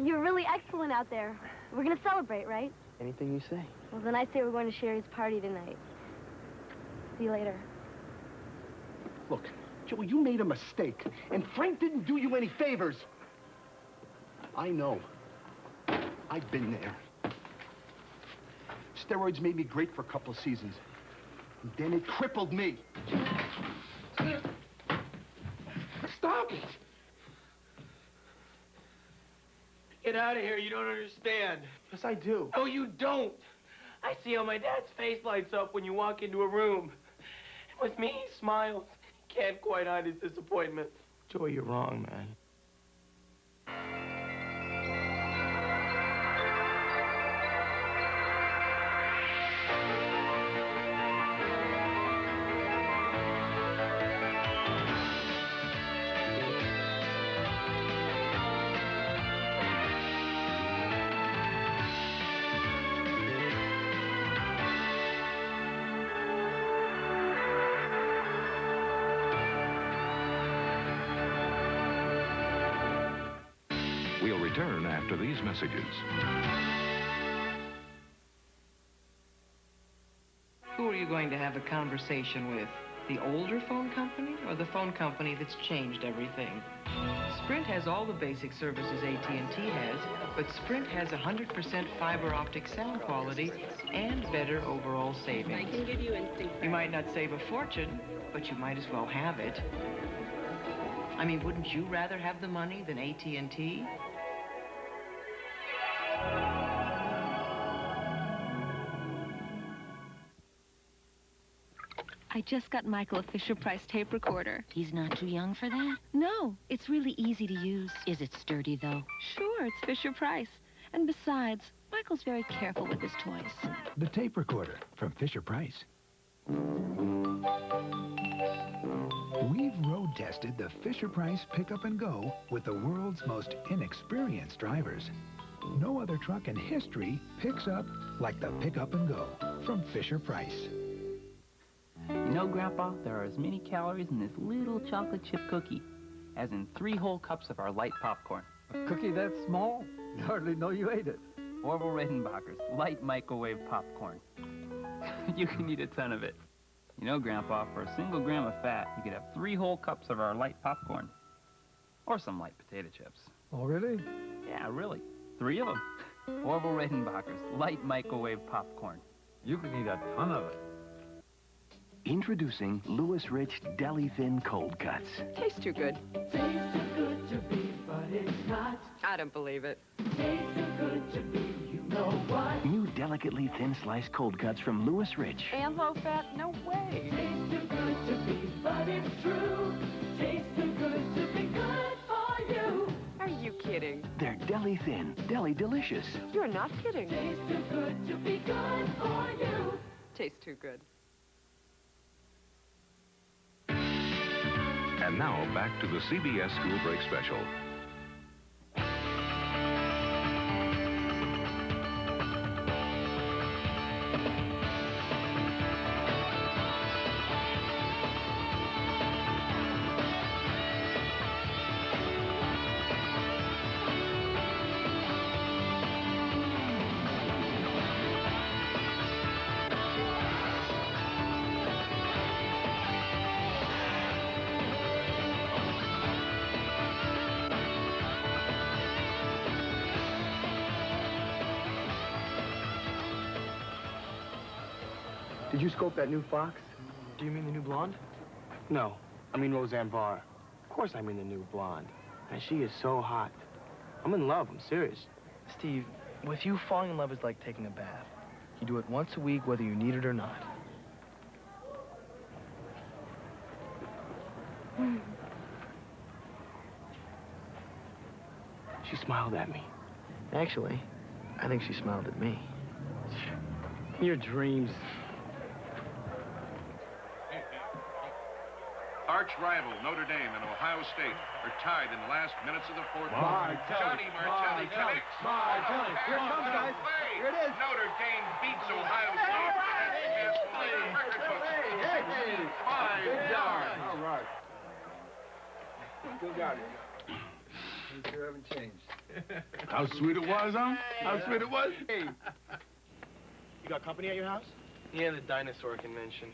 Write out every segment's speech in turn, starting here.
You're really excellent out there. We're gonna celebrate, right? Anything you say. Well, then I say we're going to Sherry's party tonight. See you later. Look, Joe, you made a mistake, and Frank didn't do you any favors. I know. I've been there. Steroids made me great for a couple of seasons. And then it crippled me. Stop it! Get out of here, you don't understand. Yes, I do. No, you don't. I see how my dad's face lights up when you walk into a room. And with me, he smiles. He can't quite hide his disappointment. Joey, you're wrong, man. We'll return after these messages. Who are you going to have a conversation with? The older phone company or the phone company that's changed everything? Sprint has all the basic services AT&T has, but Sprint has 100% fiber optic sound quality and better overall savings. I can give you instant You might not save a fortune, but you might as well have it. I mean, wouldn't you rather have the money than AT&T? I just got Michael a Fisher-Price tape recorder. He's not too young for that? No, it's really easy to use. Is it sturdy, though? Sure, it's Fisher-Price. And besides, Michael's very careful with his toys. The tape recorder from Fisher-Price. We've road-tested the Fisher-Price Pick-Up and Go with the world's most inexperienced drivers. No other truck in history picks up like the Pick-Up and Go from Fisher-Price. You know, Grandpa, there are as many calories in this little chocolate chip cookie as in 3 whole cups of our light popcorn. A cookie that small? You hardly know you ate it. Orville Redenbacher's light microwave popcorn. You can eat a ton of it. You know, Grandpa, for a single gram of fat, you could have 3 whole cups of our light popcorn. Or some light potato chips. Oh, really? Yeah, really. 3 of them. Orville Redenbacher's light microwave popcorn. You can eat a ton of it. Introducing Louis Rich Deli Thin Cold Cuts. Tastes too good. Tastes too good to be, but it's not. I don't believe it. Tastes too good to be, you know what? New delicately thin sliced cold cuts from Louis Rich. And low fat? No way. Tastes too good to be, but it's true. Tastes too good to be good for you. Are you kidding? They're deli thin, deli delicious. You're not kidding. Tastes too good to be good for you. Tastes too good. And now, back to the CBS School Break Special. Did you scope that new fox? Do you mean the new blonde? No, I mean Roseanne Barr. Of course I mean the new blonde. And she is so hot. I'm in love, I'm serious. Steve, with you, falling in love is like taking a bath. You do it once a week, whether you need it or not. She smiled at me. Actually, I think she smiled at me. Your dreams. Arch rival Notre Dame and Ohio State are tied in the last minutes of the fourth quarter. Johnny Martelli connects. Here it comes, guys. Here it is. Notre Dame beats Ohio State. Hey, 5 yards. All right. Still got it. You sure haven't changed. How sweet it was, huh? How sweet it was? Hey. You got company at your house? Yeah, the dinosaur convention.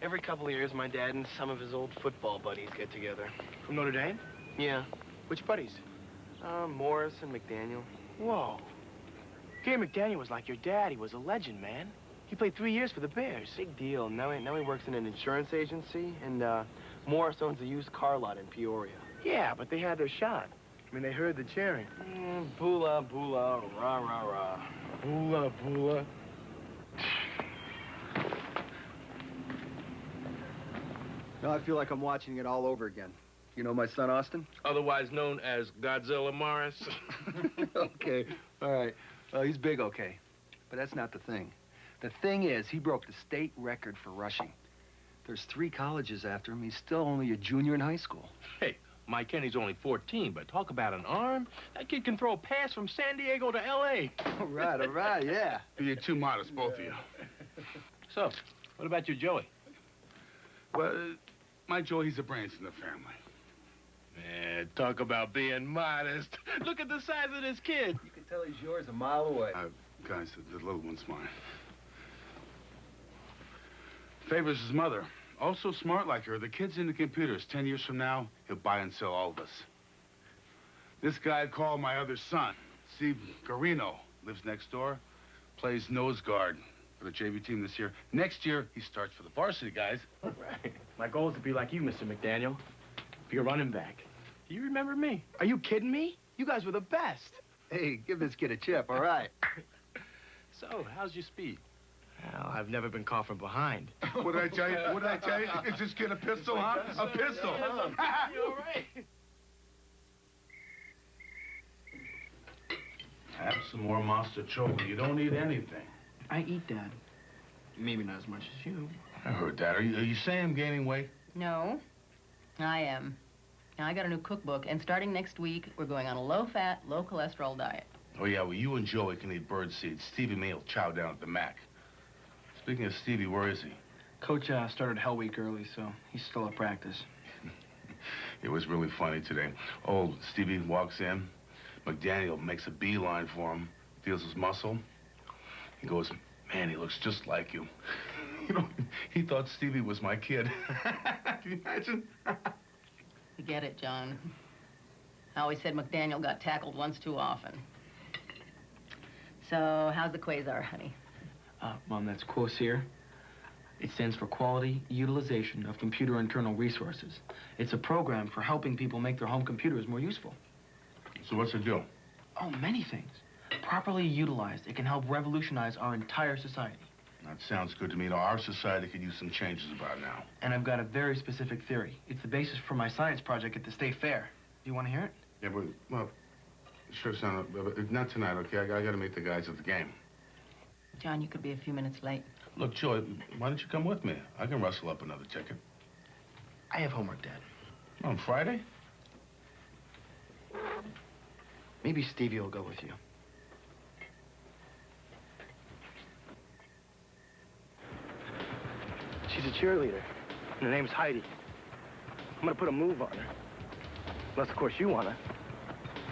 Every couple of years, my dad and some of his old football buddies get together. From Notre Dame? Yeah. Which buddies? Morris and McDaniel. Whoa. Gary McDaniel was like your dad. He was a legend, man. He played 3 years for the Bears. Big deal. Now he works in an insurance agency, and Morris owns a used car lot in Peoria. Yeah, but they had their shot. I mean, they heard the cheering. Boola, boola, rah, rah, rah. Boola, boola. Now I feel like I'm watching it all over again. You know my son, Austin? Otherwise known as Godzilla Morris. Okay, all right. Well, he's big, okay. But that's not the thing. The thing is, he broke the state record for rushing. There's 3 colleges after him. He's still only a junior in high school. Hey, Mike Kenny's only 14, but talk about an arm. That kid can throw a pass from San Diego to L.A. All right, yeah. You're too modest, both of you. So, what about your Joey? Well, my Joe, he's the brains in the family. Man, talk about being modest. Look at the size of this kid. You can tell he's yours a mile away. Guys, the little one's mine. Favors his mother. Also smart like her. The kid's into computers. 10 years from now, he'll buy and sell all of us. This guy I call my other son, Steve Garino, lives next door, plays nose guard for the JV team this year. Next year, he starts for the varsity, guys. Right. My goal is to be like you, Mr. McDaniel. Be a running back. You remember me? Are you kidding me? You guys were the best. Hey, give this kid a chip, all right? So, how's your speed? Well, I've never been caught from behind. What did I tell you? What did I tell you? Is this kid a pistol, huh? A pistol. You all right? Have some more monster chocolate. You don't eat anything. I eat, Dad. Maybe not as much as you. I heard that. Are you saying I'm gaining weight? No, I am. Now, I got a new cookbook, and starting next week, we're going on a low-fat, low-cholesterol diet. Oh, yeah, well, you and Joey can eat bird seeds. Stevie and me will chow down at the Mac. Speaking of Stevie, where is he? Coach started Hell Week early, so he's still at practice. It was really funny today. Old Stevie walks in. McDaniel makes a beeline for him, feels his muscle. He goes, man, he looks just like you. You know, he thought Stevie was my kid. Can you imagine? Forget it, John. I always said McDaniel got tackled once too often. So, how's the quasar, honey? Mom, that's Quasir. It stands for Quality Utilization of Computer Internal Resources. It's a program for helping people make their home computers more useful. So what's it do? Oh, many things. Properly utilized, it can help revolutionize our entire society. That sounds good to me. You know, our society could use some changes about now. And I've got a very specific theory. It's the basis for my science project at the State Fair. Do you want to hear it? Yeah, but, well, sure, son. Not tonight, okay? I got to meet the guys at the game. John, you could be a few minutes late. Look, Joey, why don't you come with me? I can rustle up another ticket. I have homework, Dad. On Friday? Maybe Stevie will go with you. She's a cheerleader, and her name's Heidi. I'm gonna put a move on her. Unless, of course, you wanna.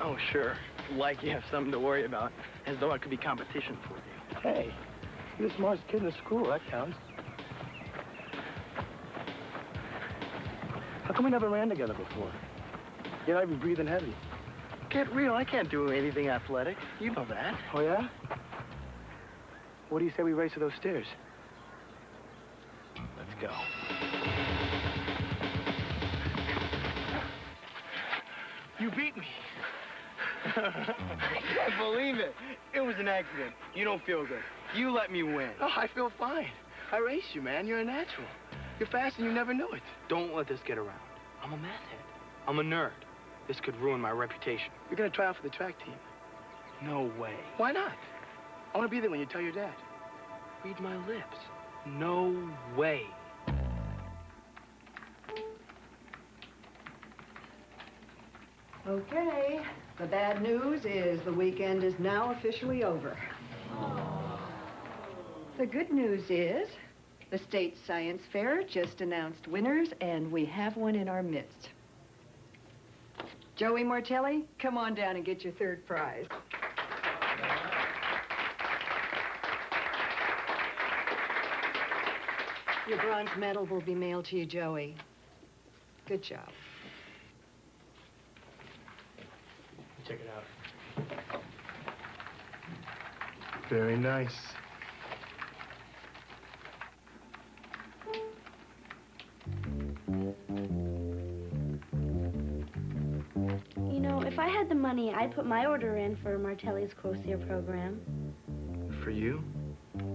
Oh, sure. Like you have something to worry about, as though I could be competition for you. Hey, you're the smartest kid in the school. That counts. How come we never ran together before? You're not even breathing heavy. Get real. I can't do anything athletic. You know that. Oh, yeah? What do you say we race to those stairs? Let's go. You beat me. I can't believe it. It was an accident. You don't feel good. You let me win. Oh, I feel fine. I raced you, man. You're a natural. You're fast and you never knew it. Don't let this get around. I'm a math head. I'm a nerd. This could ruin my reputation. You're gonna try out for the track team. No way. Why not? I want to be there when you tell your dad. Read my lips. No way. Okay, the bad news is the weekend is now officially over. The good news is the state science fair just announced winners, and we have one in our midst. Joey Martelli, come on down and get your third prize. Your bronze medal will be mailed to you, Joey. Good job. Check it out. Very nice. You know, if I had the money, I'd put my order in for Martelli's Crosier program. For you,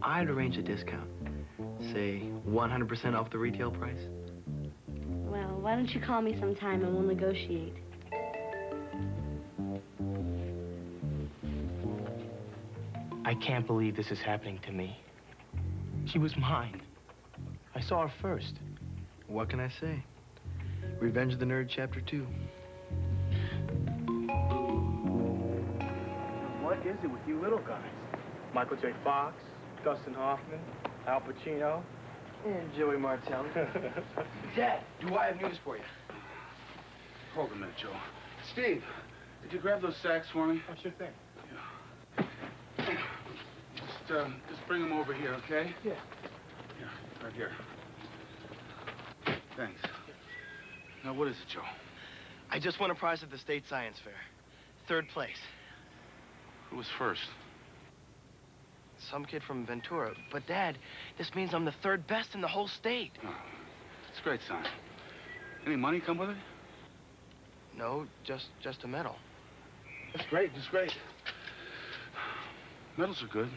I'd arrange a discount. Say 100% off the retail price. Well, why don't you call me sometime and we'll negotiate? I can't believe this is happening to me. She was mine. I saw her first. What can I say? Revenge of the Nerd, Chapter 2. What is it with you little guys? Michael J. Fox, Dustin Hoffman, Al Pacino, And Joey Martelli. Dad, do I have news for you? Hold a minute, Joe. Steve, did you grab those sacks for me? Oh, sure thing. Just bring them over here, okay? Yeah. Here, right here. Thanks. Now, what is it, Joe? I just won a prize at the State Science Fair. 3rd place. Who was first? Some kid from Ventura. But, Dad, this means I'm the 3rd best in the whole state. Oh, it's a great sign. Any money come with it? No, just a medal. That's great, that's great. Medals are good.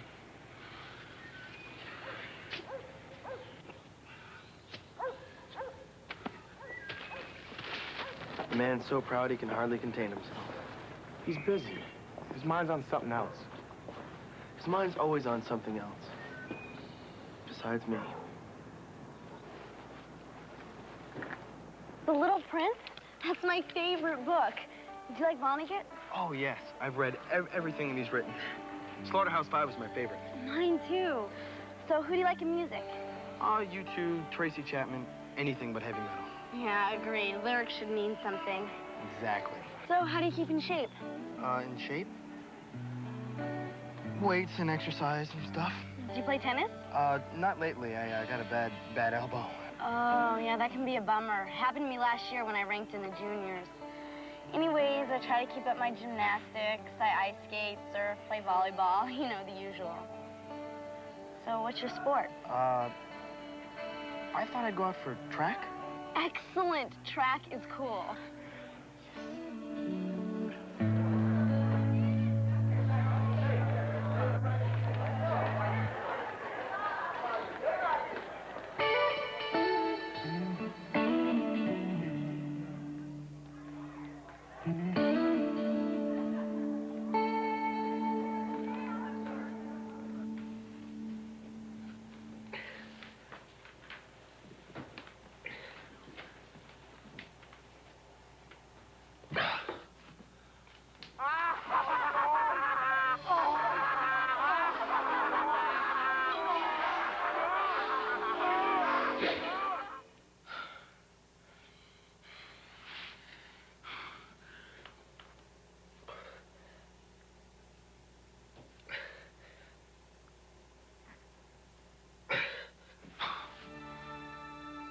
The man's so proud he can hardly contain himself. He's busy. His mind's on something else. His mind's always on something else. Besides me. The Little Prince? That's my favorite book. Do you like Vonnegut? Oh, yes. I've read everything that he's written. Slaughterhouse-Five was my favorite. Mine too. So who do you like in music? U2, Tracy Chapman, anything but heavy metal. Yeah, agreed. Lyrics should mean something. Exactly. So how do you keep in shape? In shape? Weights and exercise and stuff. Do you play tennis? Not lately. I got a bad elbow. Oh, yeah, that can be a bummer. Happened to me last year when I ranked in the juniors. Anyways, I try to keep up my gymnastics. I ice skate, surf, play volleyball, you know, the usual. So what's your sport? I thought I'd go out for track. Excellent. Track is cool.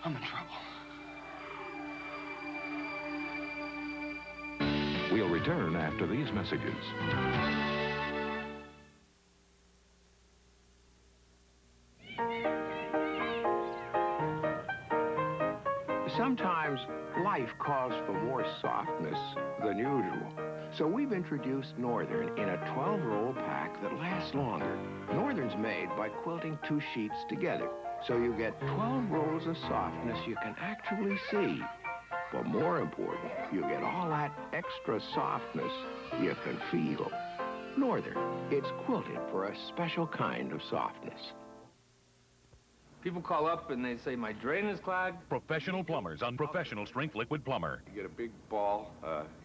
I'm in trouble. We'll return after these messages. Sometimes life calls for more softness than usual. So we've introduced Northern in a 12-roll pack that lasts longer. Northern's made by quilting 2 sheets together. So you get 12 rolls of softness you can actually see. But more important, you get all that extra softness you can feel. Northern, it's quilted for a special kind of softness. People call up and they say, my drain is clogged. Professional plumbers on Professional Strength Liquid Plumber. You get a big ball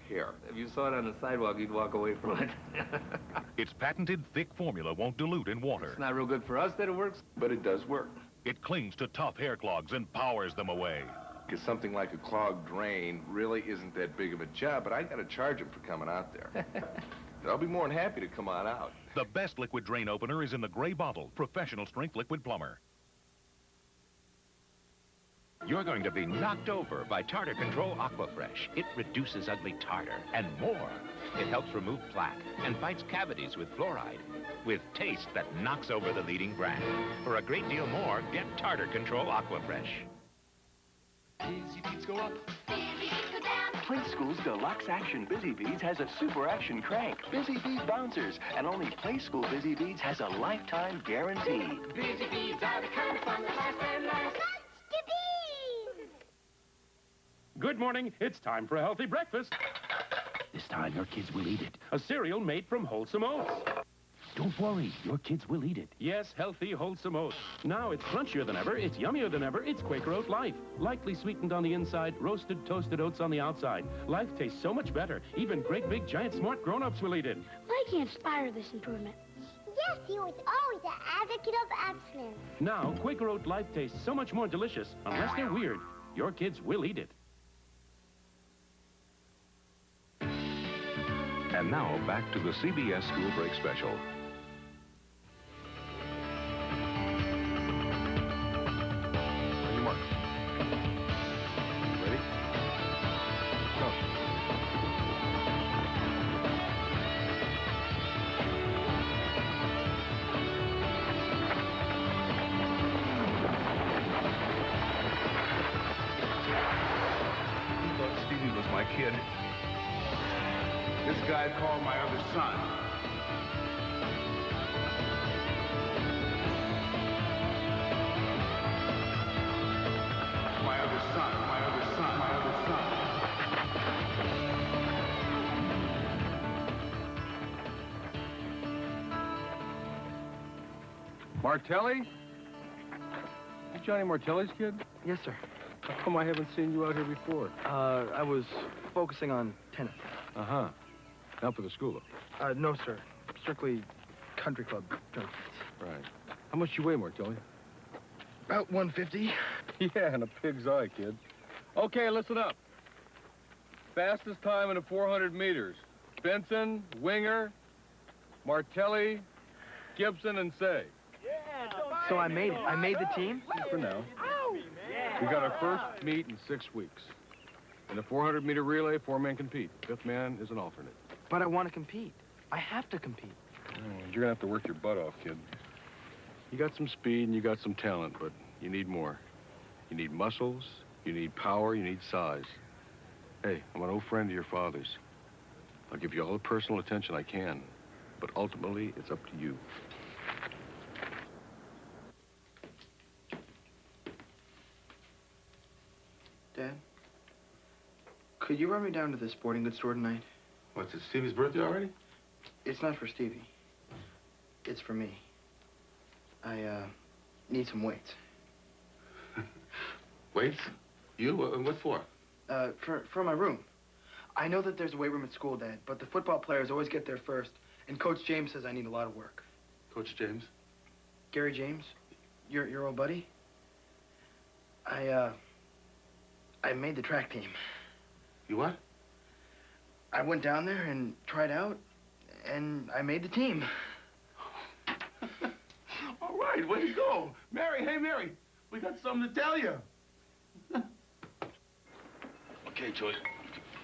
here. If you saw it on the sidewalk, you'd walk away from it. Its patented thick formula won't dilute in water. It's not real good for us that it works, but it does work. It clings to tough hair clogs and powers them away. Because something like a clogged drain really isn't that big of a job, but I gotta charge him for coming out there. I'll be more than happy to come on out. The best liquid drain opener is in the gray bottle. Professional strength liquid plumber. You're going to be knocked over by Tartar Control Aquafresh. It reduces ugly tartar and more. It helps remove plaque and fights cavities with fluoride. With taste that knocks over the leading brand. For a great deal more, get Tartar Control Aquafresh. Busy beats go up. Busy beats go down. Play School's Deluxe Action Busy Beads has a super action crank. Busy Bead bouncers. And only Play School Busy Beads has a lifetime guarantee. Busy beads are the kind of fun that last and last. Good morning. It's time for a healthy breakfast. This time your kids will eat it. A cereal made from wholesome oats. Don't worry, your kids will eat it. Yes, healthy, wholesome oats. Now it's crunchier than ever, it's yummier than ever, it's Quaker Oat Life. Lightly sweetened on the inside, roasted, toasted oats on the outside. Life tastes so much better. Even great, big, giant, smart grown-ups will eat it. Mike inspired this improvement. Yes, he was always an advocate of excellence. Now, Quaker Oat Life tastes so much more delicious. Unless they're weird, your kids will eat it. And now, back to the CBS School Break Special. On your mark. Ready? Go. He thought Stevie was my kid. This guy called my other son. My other son, my other son, my other son. Martelli? You Johnny Martelli's kid? Yes, sir. How come I haven't seen you out here before? I was focusing on tennis. Uh-huh. Not for the school, though. No, sir. Strictly country club tournaments. Right. How much you weigh, Martelli? About 150. Yeah, in a pig's eye, kid. Okay, listen up. Fastest time in the 400 meters. Benson, Winger, Martelli, Gibson, and Say. So I made it. I made the team? For now. We got our first meet in 6 weeks. In the 400-meter relay, 4 men compete. 5th man is an alternate. But I want to compete. I have to compete. You're gonna have to work your butt off, kid. You got some speed and you got some talent, but you need more. You need muscles, you need power, you need size. Hey, I'm an old friend of your father's. I'll give you all the personal attention I can, but ultimately, it's up to you. Dad, could you run me down to the sporting goods store tonight? What's it, Stevie's birthday already? It's not for Stevie. It's for me. I, need some weights. Weights? You? What for? For my room. I know that there's a weight room at school, Dad, but the football players always get there first, and Coach James says I need a lot of work. Coach James? Gary James? Your old buddy? I made the track team. You what? I went down there and tried out, and I made the team. All right, way to go. Mary, hey, Mary, we got something to tell you. Okay, Joey,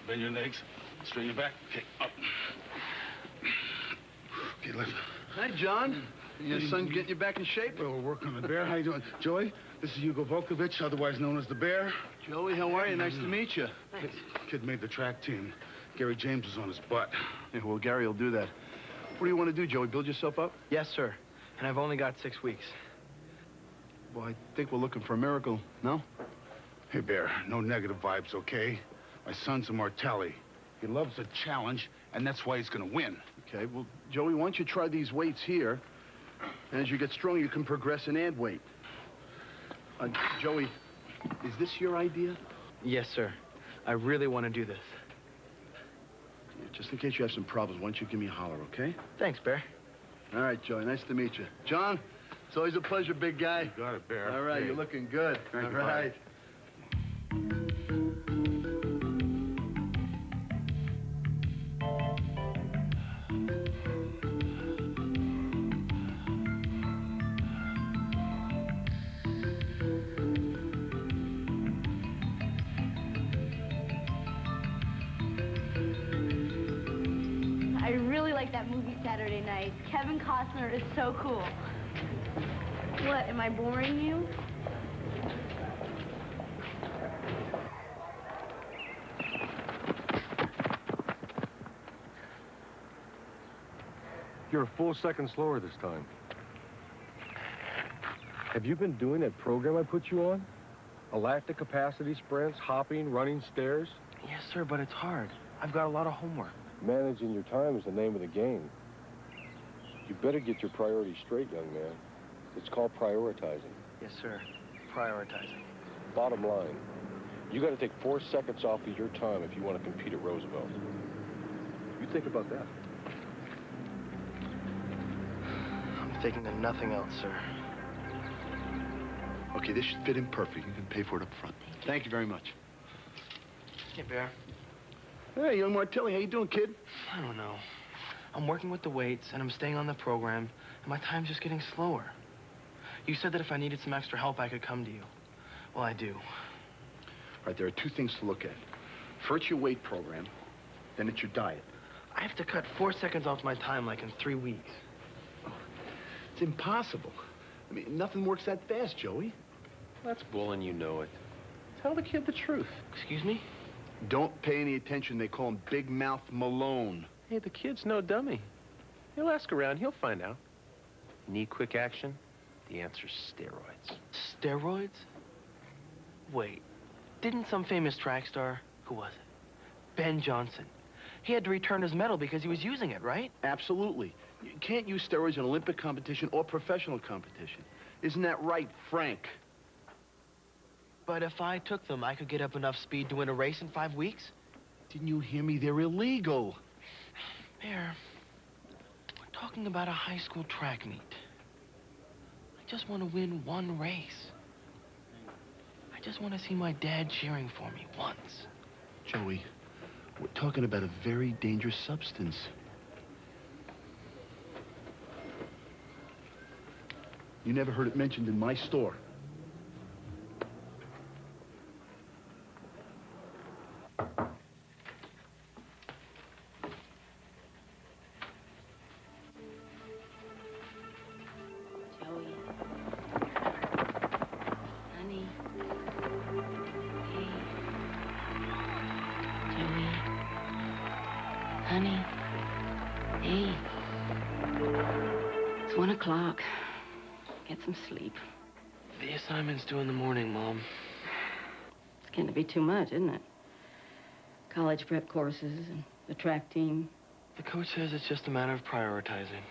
bend your legs, straighten your back. Okay, up. Okay, left. Hi, John. Your son's getting you back in shape? Well, we're working on the bear. How you doing? Joey, this is Hugo Volkovich, otherwise known as the Bear. Joey, how are you? Nice to meet you. Kid made the track team. Gary James was on his butt. Yeah, well, Gary will do that. What do you want to do, Joey? Build yourself up? Yes, sir. And I've only got 6 weeks. Well, I think we're looking for a miracle, no? Hey, Bear, no negative vibes, okay? My son's a Martelli. He loves a challenge, and that's why he's gonna win. Okay, well, Joey, why don't you try these weights here? And as you get stronger, you can progress and add weight. Joey, is this your idea? Yes, sir. I really want to do this. Yeah, just in case you have some problems, why don't you give me a holler, okay? Thanks, Bear. All right, Joey, nice to meet you. John, it's always a pleasure, big guy. You got it, Bear. All right, Hey. you're looking good. Thank All you, right. buddy. I really like that movie Saturday Night. Kevin Costner is so cool. What, am I boring you? You're a full second slower this time. Have you been doing that program I put you on? Lactic capacity sprints, hopping, running stairs? Yes, sir, but it's hard. I've got a lot of homework. Managing your time is the name of the game. You better get your priorities straight, young man. It's called prioritizing. Yes, sir. Prioritizing. Bottom line, you got to take 4 seconds off of your time if you want to compete at Roosevelt. You think about that. I'm thinking of nothing else, sir. Okay, this should fit in perfect. You can pay for it up front. Thank you very much. Hey, Bear. Hey, young Martelli, how you doing, kid? I don't know. I'm working with the weights, and I'm staying on the program, and my time's just getting slower. You said that if I needed some extra help, I could come to you. Well, I do. All right, there are 2 things to look at. First, your weight program, then it's your diet. I have to cut 4 seconds off my time, like in 3 weeks. It's impossible. I mean, nothing works that fast, Joey. That's bull and you know it. Tell the kid the truth. Excuse me? Don't pay any attention. They call him Big Mouth Malone. Hey, the kid's no dummy. He'll ask around. He'll find out. Need quick action? The answer's steroids. Steroids? Wait, didn't some famous track star, who was it? Ben Johnson. He had to return his medal because he was using it, right? Absolutely. You can't use steroids in Olympic competition or professional competition. Isn't that right, Frank? But if I took them, I could get up enough speed to win a race in 5 weeks? Didn't you hear me? They're illegal. Bear, we're talking about a high school track meet. I just want to win 1 race. I just want to see my dad cheering for me once. Joey, we're talking about a very dangerous substance. You never heard it mentioned in my store. Joey. Honey. Hey. Joey. Honey. Hey. It's 1 o'clock. Get some sleep. The assignment's due in the morning, Mom. It's getting to be too much, isn't it? College prep courses and the track team. The coach says it's just a matter of prioritizing.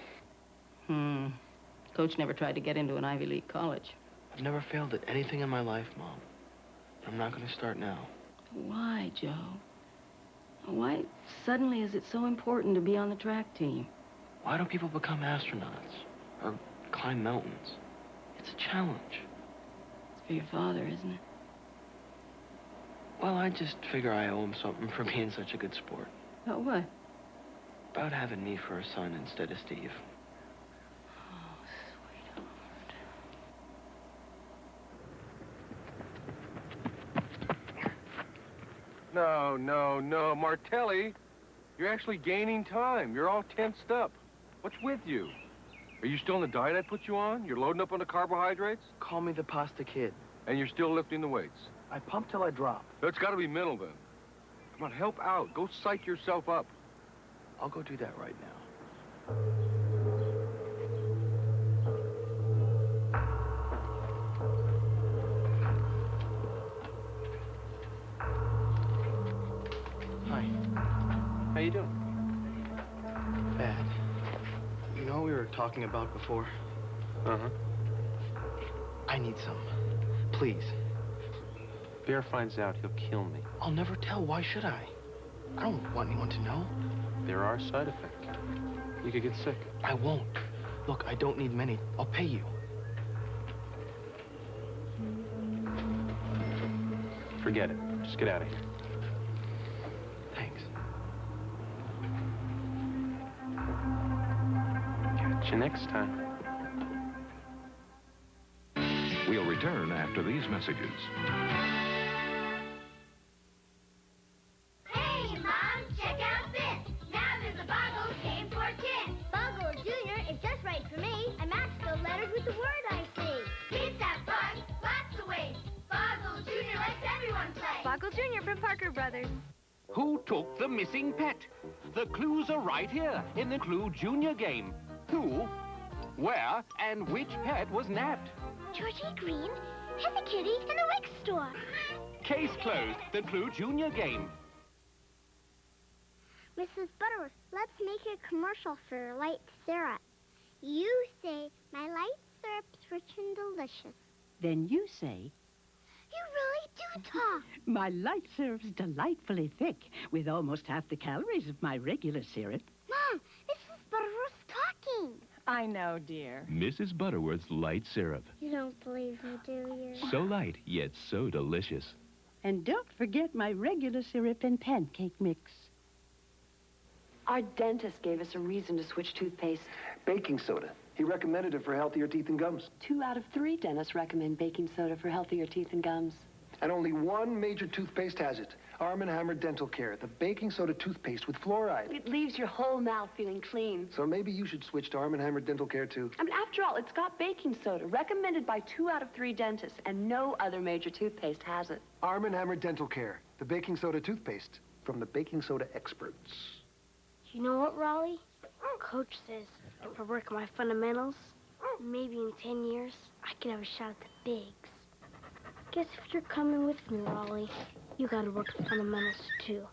Coach never tried to get into an Ivy League college. I've never failed at anything in my life, Mom. I'm not going to start now. Why, Joe? Why suddenly is it so important to be on the track team? Why do people become astronauts or climb mountains? It's a challenge. It's for your father, isn't it? Well, I just figure I owe him something for being such a good sport. About what? About having me for a son instead of Steve. No, Martelli. You're actually gaining time. You're all tensed up. What's with you? Are you still on the diet I put you on? You're loading up on the carbohydrates? Call me the pasta kid. And you're still lifting the weights? I pump till I drop. That's got to be mental, then. Come on, help out. Go psych yourself up. I'll go do that right now. Hi. How you doing? Bad. You know what we were talking about before? Uh-huh. I need some. Please. Bear finds out, he'll kill me. I'll never tell. Why should I? I don't want anyone to know. There are side effects. You could get sick. I won't. Look, I don't need many. I'll pay you. Forget it. Just get out of here. Thanks. Catch you next time. We'll return after these messages. Hey, Mom, check out this. Now there's a bottle the word I say. Kids have fun, lots of ways. Boggle Jr. lets everyone play. Boggle Jr. from Parker Brothers. Who took the missing pet? The clues are right here in the Clue Junior game. Who, where, and which pet was nabbed? Georgie Green has a kitty in a Wick store. Case closed. The Clue Junior game. Mrs. Butterworth, let's make a commercial for light syrup. You say, my light syrup's rich and delicious. Then you say, You really do talk. my light syrup's delightfully thick, with almost half the calories of my regular syrup. Mom, Mrs. Butterworth's talking. I know, dear. Mrs. Butterworth's light syrup. You don't believe me, do you? So light, yet so delicious. And don't forget my regular syrup and pancake mix. Our dentist gave us a reason to switch toothpaste. Baking soda. He recommended it for healthier teeth and gums. 2 out of 3 dentists recommend baking soda for healthier teeth and gums. And only one major toothpaste has it. Arm & Hammer Dental Care, the baking soda toothpaste with fluoride. It leaves your whole mouth feeling clean. So maybe you should switch to Arm & Hammer Dental Care, too. I mean, after all, it's got baking soda, recommended by 2 out of 3 dentists, and no other major toothpaste has it. Arm & Hammer Dental Care, the baking soda toothpaste from the baking soda experts. You know what, Raleigh? Coach says if I work on my fundamentals, maybe in 10 years, I can have a shot at the bigs. Guess if you're coming with me, Raleigh, you gotta work on fundamentals too.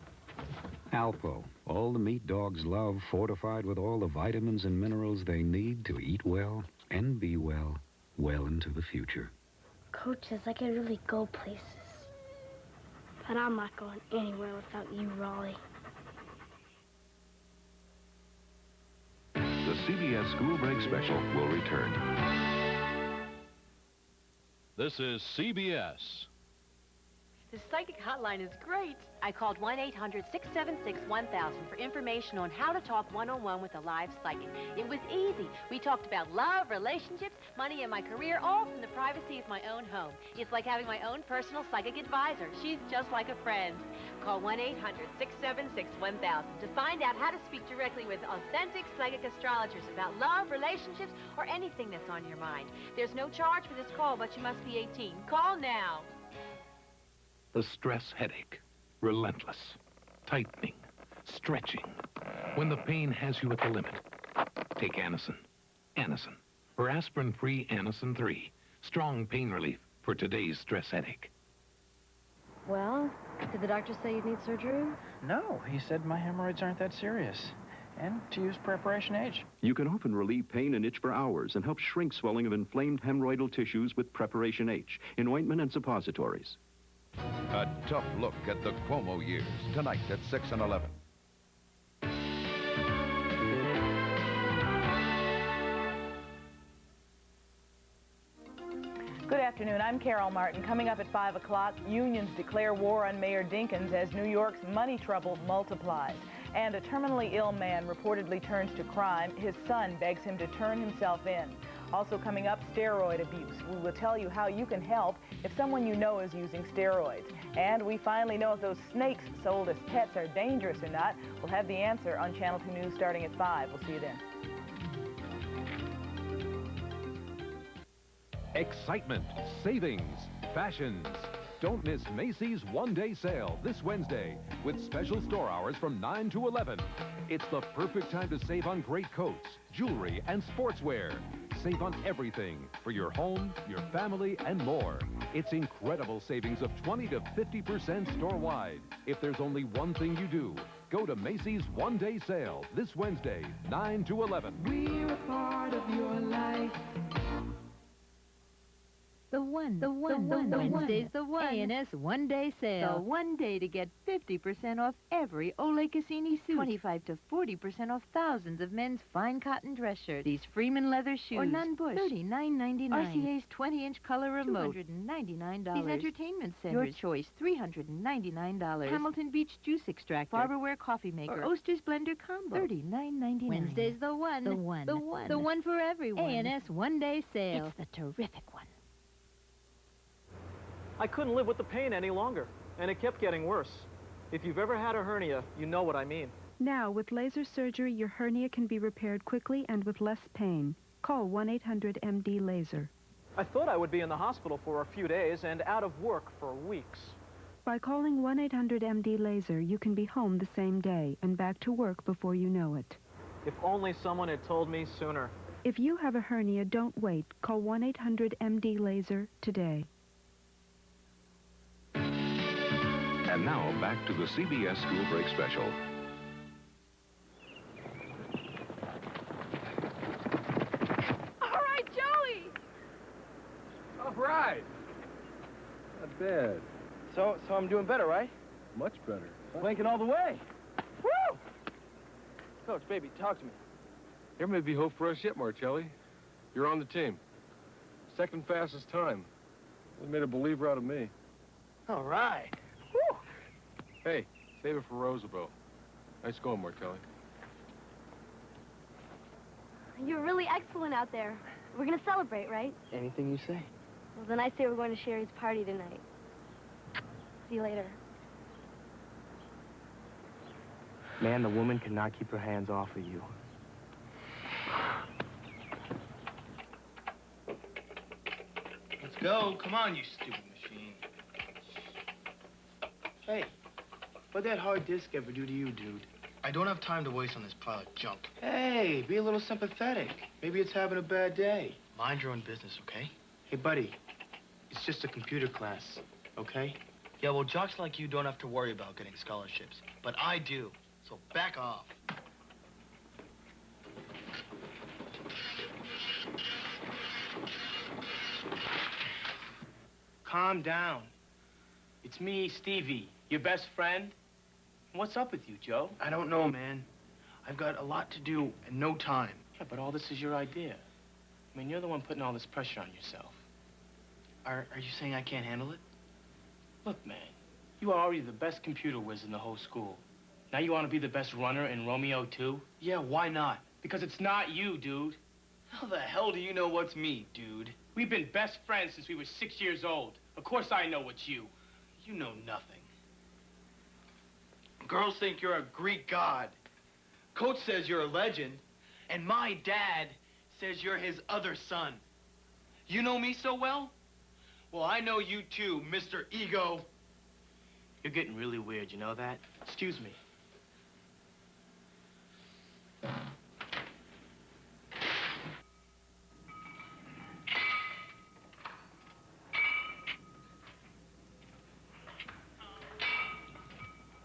Alpo, all the meat dogs love, fortified with all the vitamins and minerals they need to eat well and be well, well into the future. Coach says I could really go places. But I'm not going anywhere without you, Raleigh. The CBS School Break Special will return. This is CBS. The psychic hotline is great. I called 1-800-676-1000 for information on how to talk one-on-one with a live psychic. It was easy. We talked about love, relationships, money, and my career, all from the privacy of my own home. It's like having my own personal psychic advisor. She's just like a friend. Call 1-800-676-1000 to find out how to speak directly with authentic psychic astrologers about love, relationships, or anything that's on your mind. There's no charge for this call, but you must be 18. Call now. The stress headache. Relentless. Tightening. Stretching. When the pain has you at the limit. Take Anacin. Anacin. Or aspirin-free Anacin 3. Strong pain relief for today's stress headache. Well, did the doctor say you'd need surgery? No, he said my hemorrhoids aren't that serious. And to use Preparation H. You can often relieve pain and itch for hours and help shrink swelling of inflamed hemorrhoidal tissues with Preparation H in ointment and suppositories. A tough look at the Cuomo years, tonight at 6 and 11. Good afternoon. I'm Carol Martin. Coming up at 5 o'clock, unions declare war on Mayor Dinkins as New York's money trouble multiplies. And a terminally ill man reportedly turns to crime. His son begs him to turn himself in. Also coming up, steroid abuse. We will tell you how you can help if someone you know is using steroids. And we finally know if those snakes sold as pets are dangerous or not. We'll have the answer on Channel 2 News starting at 5. We'll see you then. Excitement, savings, fashions. Don't miss Macy's one-day sale this Wednesday with special store hours from 9 to 11. It's the perfect time to save on great coats, jewelry, and sportswear. Save on everything for your home, your family, and more. It's incredible savings of 20 to 50% store-wide. If there's only one thing you do, go to Macy's one-day sale this Wednesday, 9 to 11. We're a part of your life. The Wednesday's the one. A&S one-day sale. The one day to get 50% off every Ole Cassini suit. 25 to 40% off thousands of men's fine cotton dress shirts. These Freeman leather shoes. Or Nunn Bush. $39.99. RCA's 20-inch color remote. $299. These entertainment centers. Your choice. $399. Hamilton Beach juice extractor. Farberware coffee maker. Or Oster's blender combo. $39.99. Wednesday's the one. The one. The one. The one for everyone. A&S one-day sale. It's the terrific one. I couldn't live with the pain any longer, and it kept getting worse. If you've ever had a hernia, you know what I mean. Now, with laser surgery, your hernia can be repaired quickly and with less pain. Call 1-800-MD-LASER. I thought I would be in the hospital for a few days and out of work for weeks. By calling 1-800-MD-LASER, you can be home the same day and back to work before you know it. If only someone had told me sooner. If you have a hernia, don't wait. Call 1-800-MD-LASER today. And now, back to the CBS School Break Special. All right, Joey! All right. Not bad. So I'm doing better, right? Much better. Blinking all the way. Woo! Coach, baby, talk to me. There may be hope for us yet, Martelli. You're on the team. Second fastest time. They made a believer out of me. All right. Woo! Hey, save it for Roosevelt. Nice going, Martelli. You're really excellent out there. We're gonna celebrate, right? Anything you say. Well, then I say we're going to Sherry's party tonight. See you later. Man, the woman cannot keep her hands off of you. Let's go. Come on, you stupid machine. Hey, what'd that hard disk ever do to you, dude? I don't have time to waste on this pile of junk. Hey, be a little sympathetic. Maybe it's having a bad day. Mind your own business, okay? Hey, buddy, it's just a computer class, okay? Yeah, well, jocks like you don't have to worry about getting scholarships. But I do, so back off. Calm down. It's me, Stevie, your best friend. What's up with you, Joe? I don't know, man. I've got a lot to do and no time. Yeah, but all this is your idea. I mean, you're the one putting all this pressure on yourself. Are you saying I can't handle it? Look, man, you are already the best computer whiz in the whole school. Now you want to be the best runner in Romeo, too? Yeah, why not? Because it's not you, dude. How the hell do you know what's me, dude? We've been best friends since we were 6 years old. Of course I know what's you. You know nothing. Girls think you're a Greek god. Coach says you're a legend. And my dad says you're his other son. You know me so well? Well, I know you too, Mr. Ego. You're getting really weird, you know that? Excuse me.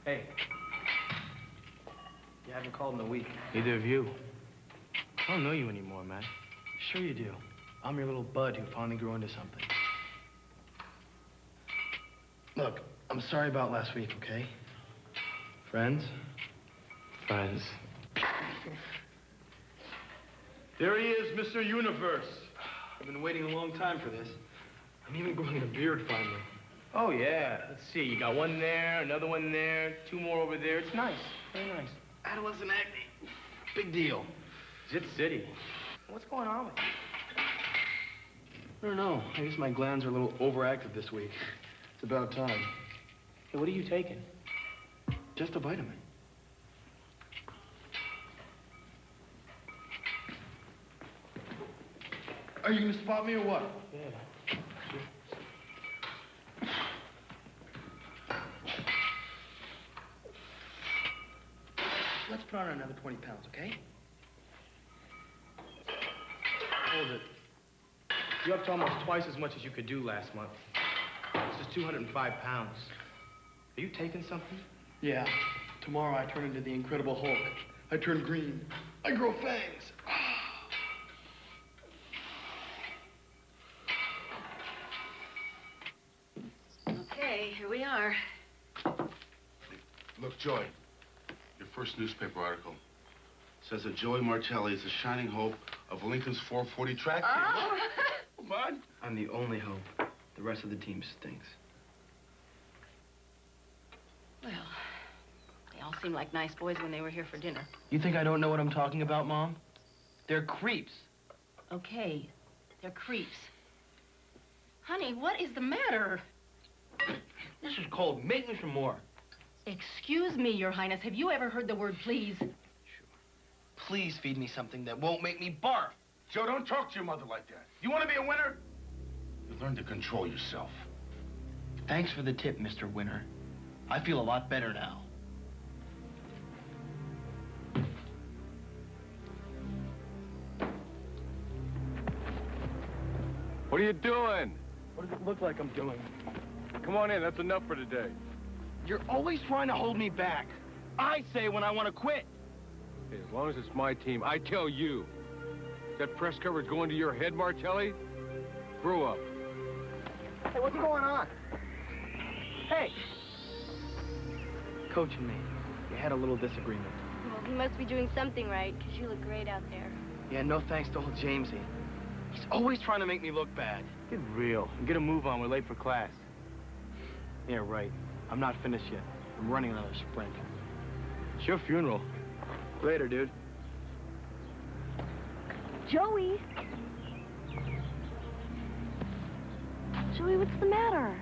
Hey. You haven't called in a week. Neither of you. I don't know you anymore, man. Sure you do. I'm your little bud who finally grew into something. Look, I'm sorry about last week, okay? Friends? Friends. There he is, Mr. Universe. I've been waiting a long time for this. I'm even growing a beard finally. Oh, yeah. Let's see. You got one there, another one there, two more over there. It's nice. Very nice. Adolescent acne. Big deal. Zit City. What's going on with you? I don't know. I guess my glands are a little overactive this week. It's about time. Hey, what are you taking? Just a vitamin. Are you gonna spot me or what? Yeah. Let's put on another 20 pounds, okay? Hold it. You're up to almost twice as much as you could do last month. It's just 205 pounds. Are you taking something? Yeah. Tomorrow I turn into the Incredible Hulk. I turn green. I grow fangs. Okay, here we are. Look, Joy, your first newspaper article says that Joey Martelli is the shining hope of Lincoln's 440 track team. Oh. Come on. I'm the only hope. The rest of the team stinks. Well, they all seemed like nice boys when they were here for dinner. You think I don't know what I'm talking about, Mom? They're creeps. Okay, they're creeps. Honey, what is the matter? This is cold. Make me some more. Excuse me, Your Highness. Have you ever heard the word please? Please feed me something that won't make me barf. Joe, don't talk to your mother like that. You want to be a winner? You learn to control yourself. Thanks for the tip, Mr. Winner. I feel a lot better now. What are you doing? What does it look like I'm doing? Come on in, that's enough for today. You're always trying to hold me back. I say when I want to quit. Hey, as long as it's my team, I tell you. That press coverage going to your head, Martelli? Grow up. Hey, what's going on? Hey! Coach and me, we had a little disagreement. Well, he must be doing something right, because you look great out there. Yeah, no thanks to old Jamesy. He's always trying to make me look bad. Get real and get a move on. We're late for class. Yeah, right. I'm not finished yet. I'm running another sprint. It's your funeral. Later, dude. Joey! Joey, what's the matter?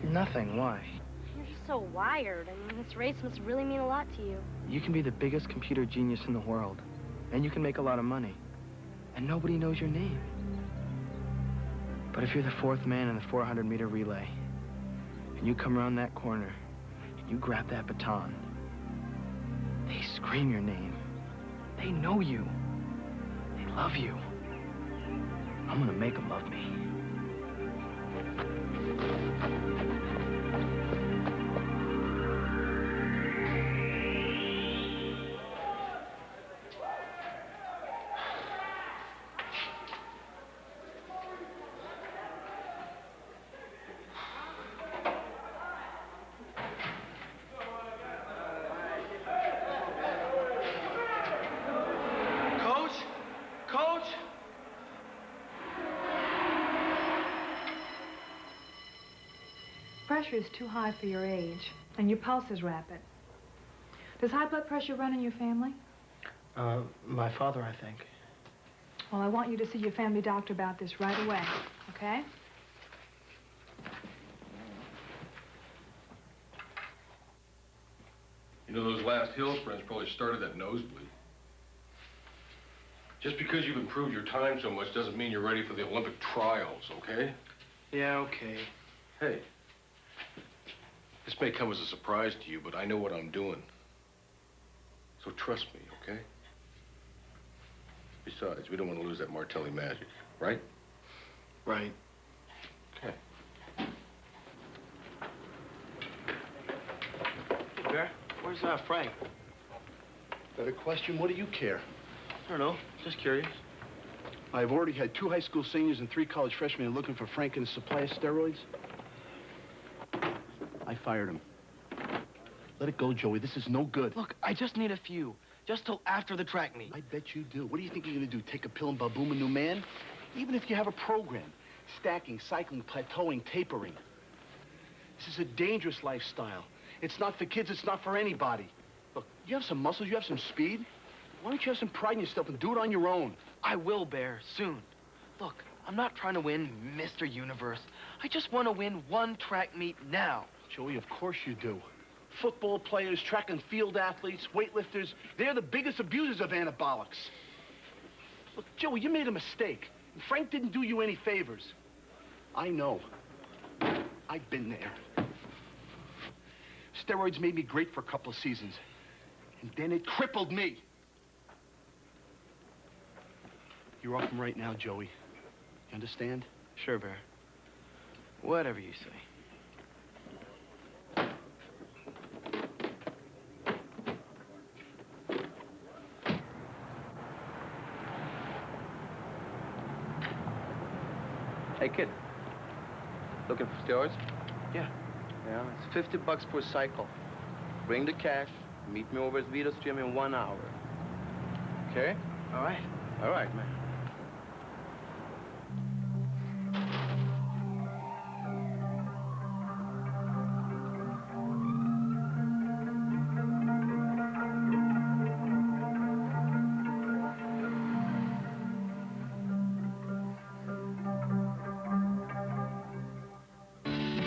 Nothing. Why? You're just so wired. I mean, this race must really mean a lot to you. You can be the biggest computer genius in the world, and you can make a lot of money, and nobody knows your name. But if you're the fourth man in the 400-meter relay, and you come around that corner, and you grab that baton, they scream your name. They know you. They love you. I'm gonna make them love me. Pressure is too high for your age, and your pulse is rapid. Does high blood pressure run in your family? My father, I think. Well, I want you to see your family doctor about this right away, okay? You know, those last hill sprints probably started that nosebleed. Just because you've improved your time so much doesn't mean you're ready for the Olympic trials, okay? Yeah, okay. Hey, this may come as a surprise to you, but I know what I'm doing. So trust me, okay? Besides, we don't want to lose that Martelli magic, right? Right. Okay. Hey, Bear, where's Frank? Better question, what do you care? I don't know, just curious. I've already had 2 high school seniors and 3 college freshmen looking for Frank and a supply of steroids. I fired him. Let it go, Joey. This is no good. Look, I just need a few. Just till after the track meet. I bet you do. What do you think you're gonna do? Take a pill and ba-boom a new man? Even if you have a program. Stacking, cycling, plateauing, tapering. This is a dangerous lifestyle. It's not for kids, it's not for anybody. Look, you have some muscles, you have some speed. Why don't you have some pride in yourself and do it on your own? I will, Bear, soon. Look, I'm not trying to win Mr. Universe. I just want to win one track meet now. Joey, of course you do. Football players, track and field athletes, weightlifters, they're the biggest abusers of anabolics. Look, Joey, you made a mistake. Frank didn't do you any favors. I know. I've been there. Steroids made me great for a couple of seasons. And then it crippled me. You're off them right now, Joey. You understand? Sure, Bear. Whatever you say. Hey, kid. Looking for steroids? Yeah. Yeah, it's 50 bucks per cycle. Bring the cash. Meet me over at Vita Stream in 1 hour. Okay? All right. All right, man.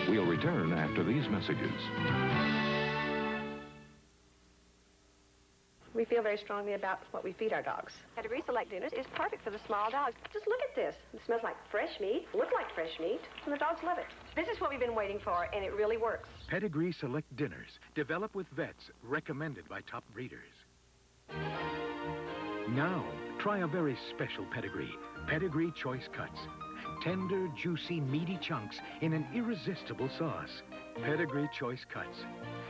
We'll return after these messages. We feel very very strongly about what we feed our dogs. Pedigree Select Dinners is perfect for the small dogs. Just look at this. It smells like fresh meat, looks like fresh meat, and the dogs love it. This is what we've been waiting for, and it really works. Pedigree Select Dinners, developed with vets, recommended by top breeders. Now, try a very special pedigree. Pedigree Choice Cuts. Tender, juicy, meaty chunks in an irresistible sauce. Pedigree Choice Cuts.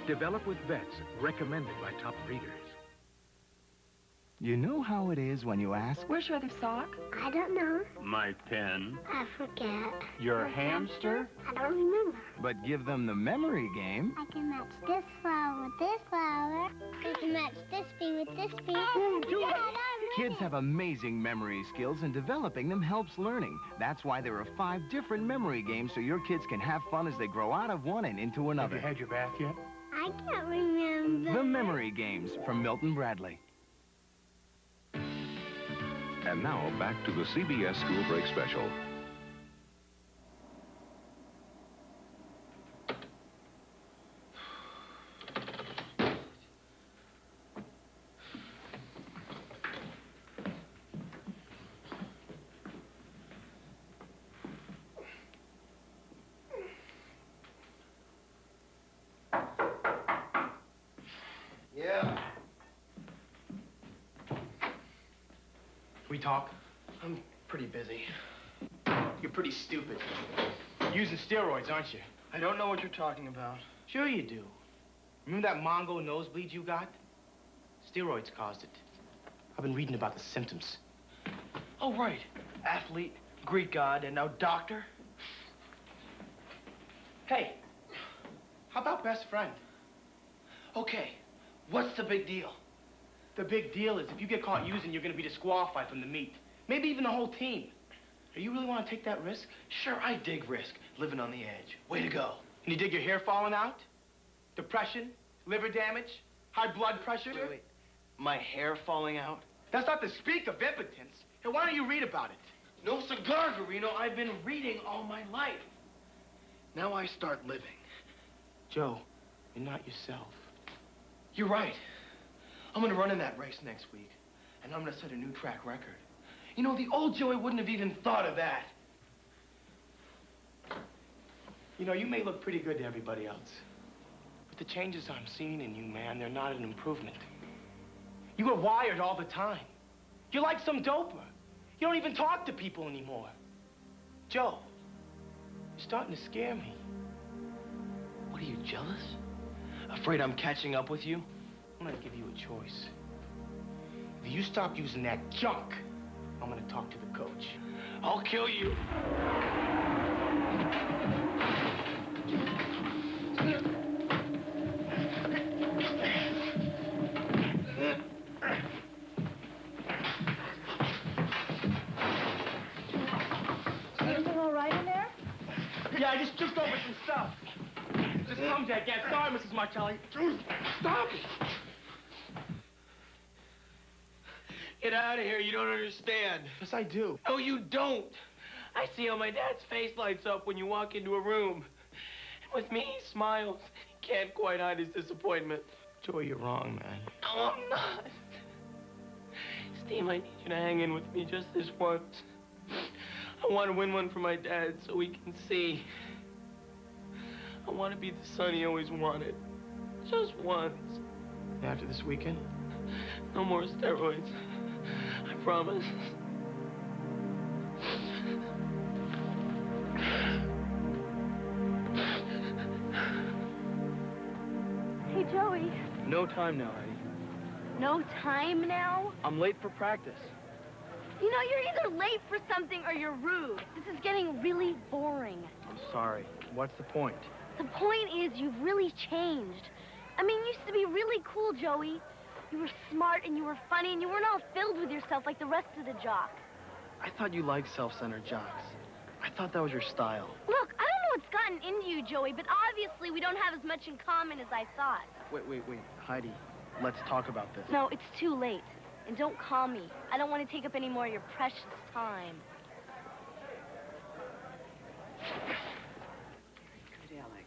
Developed with vets, recommended by top breeders. You know how it is when you ask, Where's your other sock? I don't know. my pen, I forget. your hamster, I don't remember. but give them the memory game. I can match this flower with this flower. I can match this bee with this bee. Kids have amazing memory skills, and developing them helps learning. That's why there are 5 different memory games so your kids can have fun as they grow out of one and into another. Have you had your bath yet? I can't remember. The Memory Games from Milton Bradley. And now, back to the CBS School Break Special. Yeah. We talk? I'm pretty busy. You're pretty stupid. Using steroids, aren't you? I don't know what you're talking about. Sure you do. Remember that Mongo nosebleed you got? Steroids caused it. I've been reading about the symptoms. Oh, right. Athlete, Greek god, and now doctor. Hey, how about best friend? Okay, what's the big deal? The big deal is if you get caught using, you're going to be disqualified from the meet. Maybe even the whole team. Do you really want to take that risk? Sure, I dig risk, living on the edge. Way to go. And you dig your hair falling out? Depression? Liver damage? High blood pressure? Wait. My hair falling out? That's not to speak of impotence. Hey, why don't you read about it? No cigar, Garino. I've been reading all my life. Now I start living. Joe, you're not yourself. You're right. I'm gonna run in that race next week, and I'm gonna set a new track record. You know, the old Joey wouldn't have even thought of that. You know, you may look pretty good to everybody else, but the changes I'm seeing in you, man, they're not an improvement. You were wired all the time. You're like some doper. You don't even talk to people anymore. Joe, you're starting to scare me. What are you, jealous? Afraid I'm catching up with you? I'm gonna give you a choice. If you stop using that junk, I'm gonna talk to the coach. I'll kill you. Everything all right in there? Yeah, I just took over some stuff. Just come, Dad. Sorry, Mrs. Martelli. Stop it. Get out of here. You don't understand. Yes, I do. No, you don't. I see how my dad's face lights up when you walk into a room. And with me, he smiles. He can't quite hide his disappointment. Joey, you're wrong, man. No, I'm not. Steve, I need you to hang in with me just this once. I want to win one for my dad so he can see. I want to be the son he always wanted. Just once. After this weekend? No more steroids. I promise. Hey, Joey. No time now, Heidi. No time now? I'm late for practice. You know, you're either late for something or you're rude. This is getting really boring. I'm sorry. What's the point? The point is you've really changed. I mean, you used to be really cool, Joey. You were smart and you were funny and you weren't all filled with yourself like the rest of the jocks. I thought you liked self-centered jocks. I thought that was your style. Look, I don't know what's gotten into you, Joey, but obviously we don't have as much in common as I thought. Wait. Heidi, let's talk about this. No, it's too late. And don't call me. I don't want to take up any more of your precious time. Good, Alex.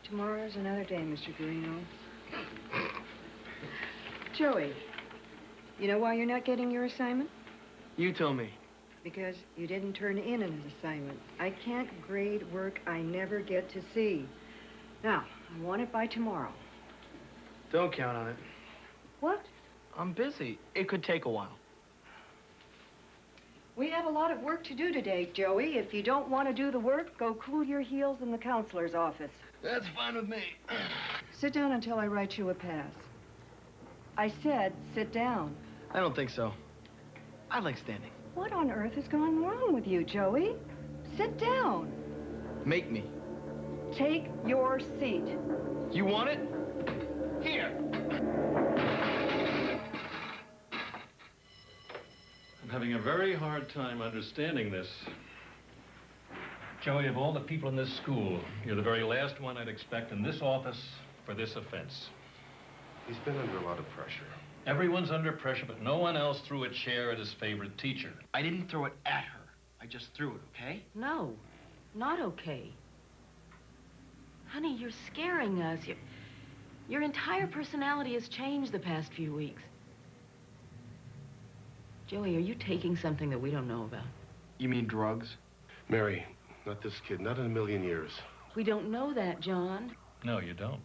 Tomorrow's another day, Mr. Garino. Joey, you know why you're not getting your assignment? You tell me. Because you didn't turn in an assignment. I can't grade work I never get to see. Now, I want it by tomorrow. Don't count on it. What? I'm busy. It could take a while. We have a lot of work to do today, Joey. If you don't want to do the work, go cool your heels in the counselor's office. That's fine with me. Sit down until I write you a pass. I said sit down. I don't think so. I like standing. What on earth has gone wrong with you, Joey? Sit down. Make me. Take your seat. You want it? Here. I'm having a very hard time understanding this. Joey, of all the people in this school, you're the very last one I'd expect in this office for this offense. He's been under a lot of pressure. Everyone's under pressure, but no one else threw a chair at his favorite teacher. I didn't throw it at her. I just threw it, okay? No, not okay. Honey, you're scaring us. Your entire personality has changed the past few weeks. Joey, are you taking something that we don't know about? You mean drugs? Mary, not this kid, not in a million years. We don't know that, John. No, you don't.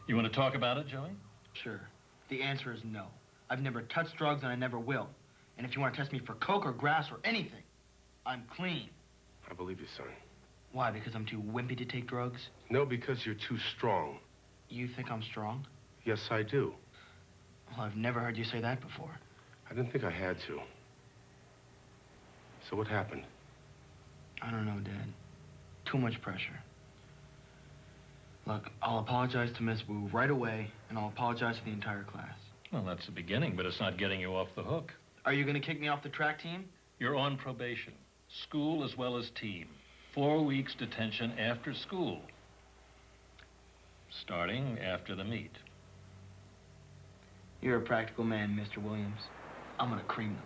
You want to talk about it, Joey? Sure. The answer is no. I've never touched drugs and I never will. And if you want to test me for coke or grass or anything, I'm clean. I believe you, son. Why, because I'm too wimpy to take drugs? No, because you're too strong. You think I'm strong? Yes, I do. Well, I've never heard you say that before. I didn't think I had to. So what happened? I don't know, Dad. Too much pressure. Look, I'll apologize to Miss Wu right away, and I'll apologize to the entire class. Well, that's the beginning, but it's not getting you off the hook. Are you going to kick me off the track team? You're on probation. School as well as team. 4 weeks detention after school. Starting after the meet. You're a practical man, Mr. Williams. I'm going to cream them.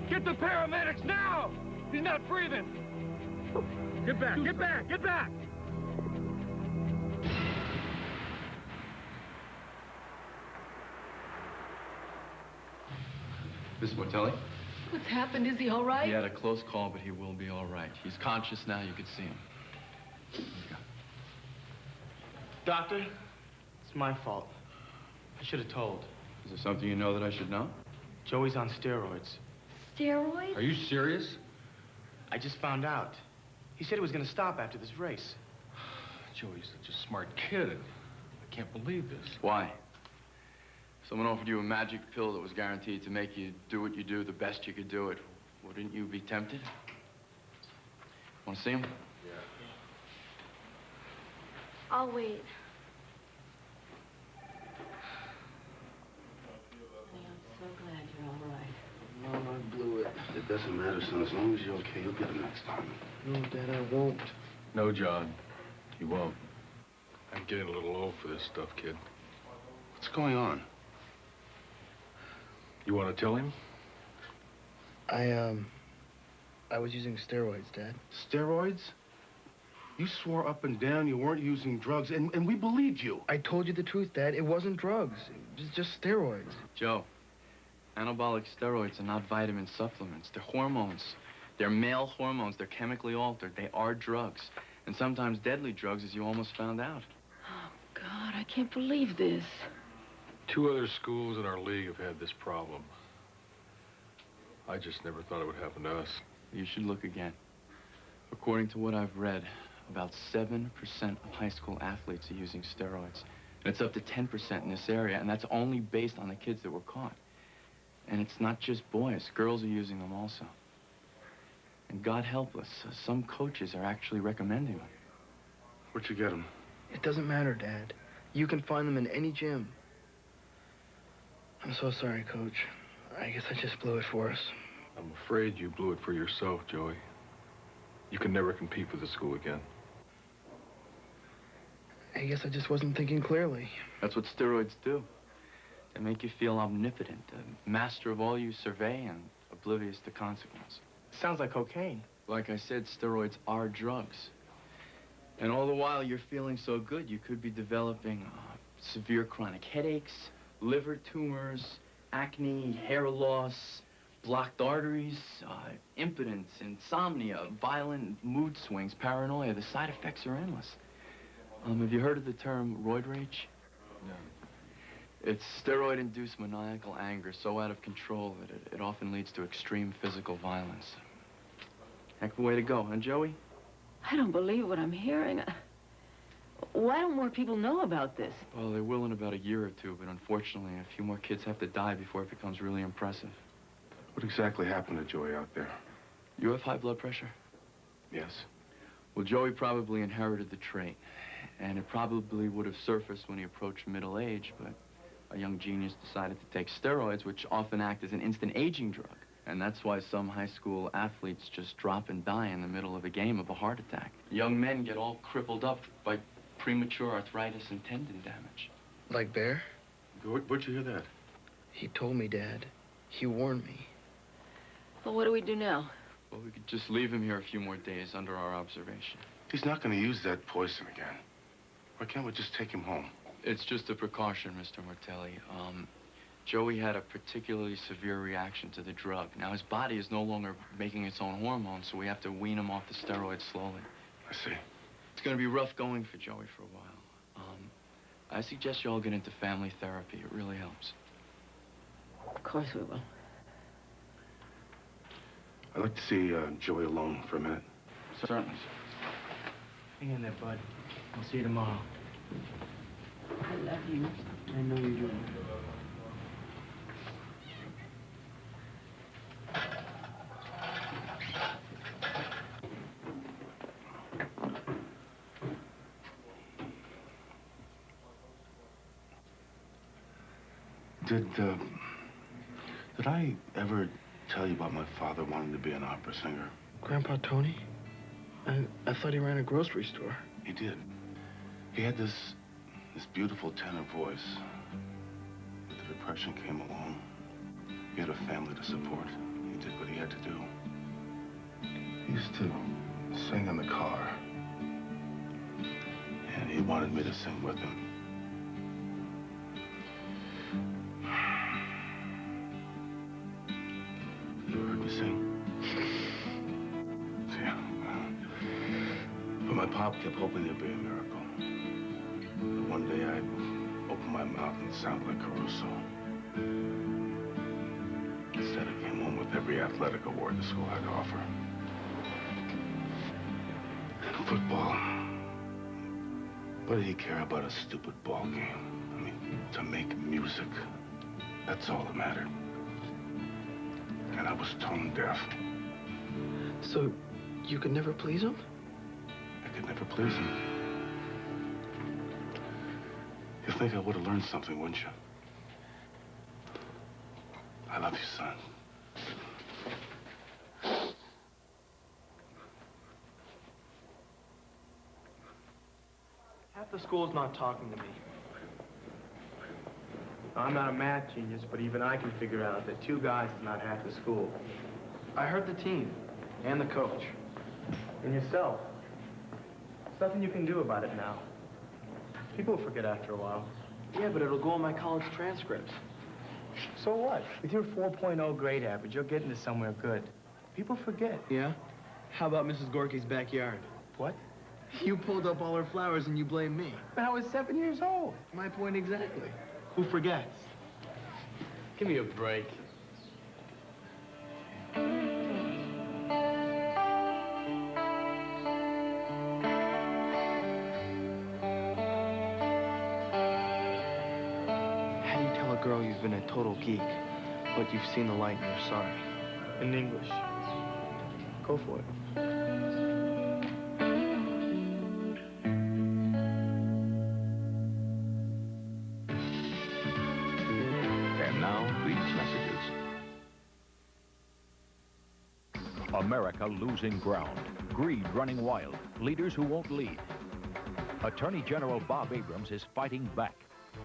Get the paramedics now! He's not breathing! Get back, get back, get back! Miss Mortelli? What's happened? Is he all right? He had a close call, but he will be all right. He's conscious now. You can see him. Doctor, it's my fault. I should have told. Is there something you know that I should know? Joey's on steroids. Steroids? Are you serious? I just found out. He said he was going to stop after this race. Joey's such a smart kid. I can't believe this. Why? Someone offered you a magic pill that was guaranteed to make you do what you do the best you could do it. Wouldn't you be tempted? Want to see him? Yeah. I'll wait. I'm so glad you're all right. Mom, I blew it. It doesn't matter, son. As long as you're okay, you'll get it next time. No, Dad, I won't. No, John. You won't. I'm getting a little old for this stuff, kid. What's going on? You want to tell him? I was using steroids, Dad. Steroids? You swore up and down you weren't using drugs, and we believed you. I told you the truth, Dad. It wasn't drugs. It was just steroids. Joe, anabolic steroids are not vitamin supplements. They're hormones. They're male hormones. They're chemically altered. They are drugs. And sometimes deadly drugs, as you almost found out. Oh, God, I can't believe this. 2 other schools in our league have had this problem. I just never thought it would happen to us. You should look again. According to what I've read, about 7% of high school athletes are using steroids. And it's up to 10% in this area, and that's only based on the kids that were caught. And it's not just boys. Girls are using them also. And God help us, some coaches are actually recommending them. Where'd you get them? It doesn't matter, Dad. You can find them in any gym. I'm so sorry, Coach. I guess I just blew it for us. I'm afraid you blew it for yourself, Joey. You can never compete with the school again. I guess I just wasn't thinking clearly. That's what steroids do. They make you feel omnipotent, a master of all you survey and oblivious to consequence. Sounds like cocaine. Like I said, steroids are drugs. And all the while you're feeling so good, you could be developing severe chronic headaches, liver tumors, acne, hair loss, blocked arteries, impotence, insomnia, violent mood swings, paranoia. The side effects are endless. Have you heard of the term roid rage? No. It's steroid-induced maniacal anger so out of control that it often leads to extreme physical violence. Heck of a way to go, huh, Joey? I don't believe what I'm hearing. Why don't more people know about this? Well, they will in about a year or two, but unfortunately, a few more kids have to die before it becomes really impressive. What exactly happened to Joey out there? You have high blood pressure? Yes. Well, Joey probably inherited the trait, and it probably would have surfaced when he approached middle age, but a young genius decided to take steroids, which often act as an instant aging drug. And that's why some high school athletes just drop and die in the middle of a game of a heart attack. Young men get all crippled up by premature arthritis and tendon damage. Like Bear? Where'd you hear that? He told me, Dad. He warned me. Well, what do we do now? Well, we could just leave him here a few more days under our observation. He's not going to use that poison again. Why can't we just take him home? It's just a precaution, Mr. Martelli. Joey had a particularly severe reaction to the drug. Now, his body is no longer making its own hormones, so we have to wean him off the steroids slowly. I see. It's going to be rough going for Joey for a while. I suggest you all get into family therapy. It really helps. Of course we will. I'd like to see Joey alone for a minute. Certainly. Hang in there, bud. I'll see you tomorrow. I love you. I know you do. Did I ever tell you about my father wanting to be an opera singer? Grandpa Tony? I thought he ran a grocery store. He did. He had this beautiful tenor voice. But the Depression came along. He had a family to support. He did what he had to do. He used to sing in the car. And he wanted me to sing with him. You ever heard me sing? Yeah. But my pop kept hoping there'd be a miracle. But one day I opened my mouth and it sounded like Caruso. Instead, I came home with every athletic award the school had to offer. And football. What did he care about a stupid ball game? I mean, to make music. That's all that mattered. And I was tone deaf. So, you could never please him? I could never please him. You'd think I would have learned something, wouldn't you? I love you, son. Half the school's not talking to me. I'm not a math genius, but even I can figure out that 2 guys is not half the school. I heard the team, and the coach, and yourself. There's nothing you can do about it now. People forget after a while. Yeah, but it'll go on my college transcripts. So what? With your 4.0 grade average, you'll get into somewhere good. People forget. Yeah? How about Mrs. Gorky's backyard? What? You pulled up all her flowers and you blame me. But I was 7 years old. My point exactly. Who forgets? Give me a break. How do you tell a girl you've been a total geek, but you've seen the light and you're sorry? In English. Go for it. And now, these messages. America losing ground. Greed running wild. Leaders who won't lead. Attorney General Bob Abrams is fighting back.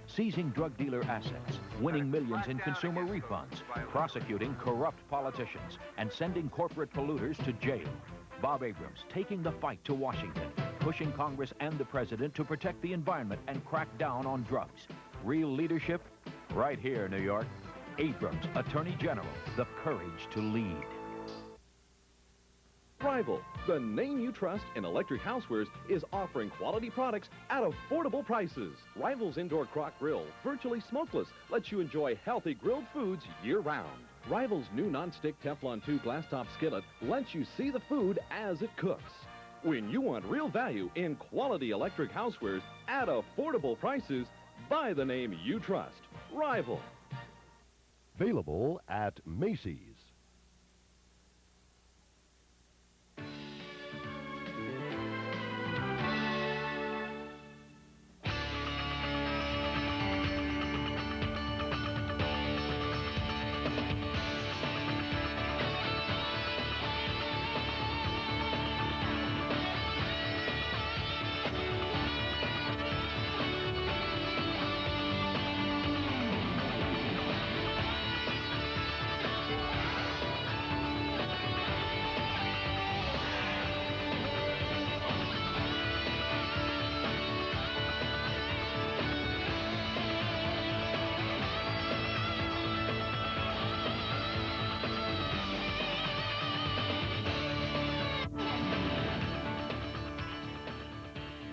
Seizing drug dealer assets, winning millions in consumer refunds, prosecuting corrupt politicians, and sending corporate polluters to jail. Bob Abrams taking the fight to Washington, pushing Congress and the president to protect the environment and crack down on drugs. Real leadership? Right here, New York. Abrams, Attorney General, the courage to lead. Rival, the name you trust in electric housewares, is offering quality products at affordable prices. Rival's indoor crock grill, virtually smokeless, lets you enjoy healthy grilled foods year-round. Rival's new non-stick Teflon 2 glass top skillet lets you see the food as it cooks. When you want real value in quality electric housewares at affordable prices, buy the name you trust. Rival. Available at Macy's.